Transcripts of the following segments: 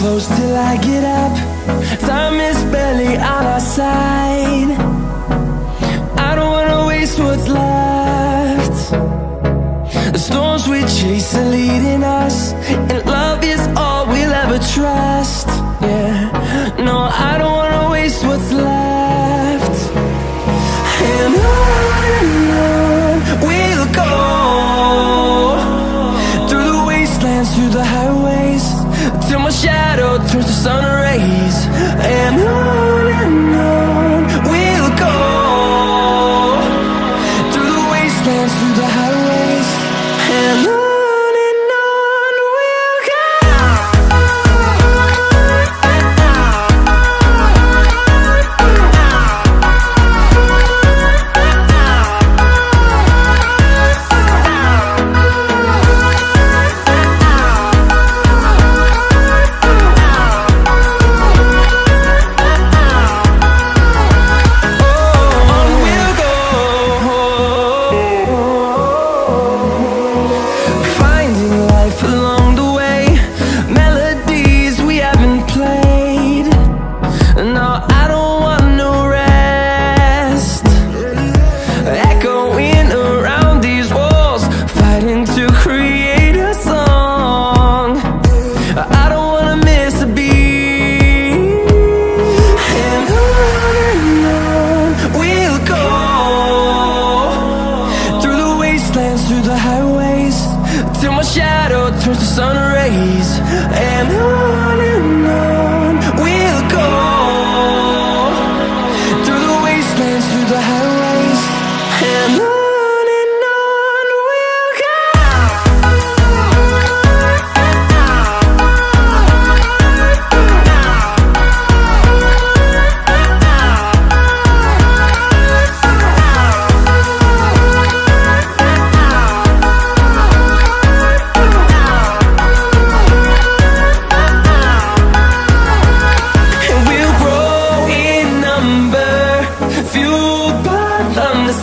close till I get up. Time is barely on our side. I don't wanna waste what's left. The storms we chase are leading us, and love is all we'll ever trust. Yeah, no, I don't wanna waste what's left. And on we'll go, through the wastelands, through the highways, till my shadow turns to sun rays. And on we'll go, through the wastelands, through the highways, and on. Through the highways, till my shadow turns to sun rays. And on we'll go, through the wastelands, through the highways, and on.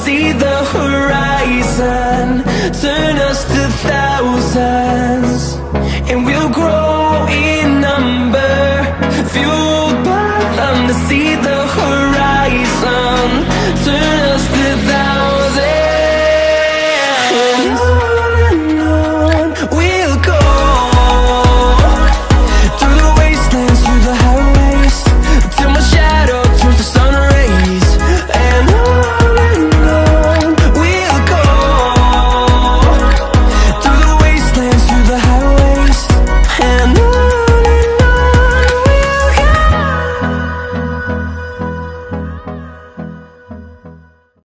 See the horizon, turn us to thousands.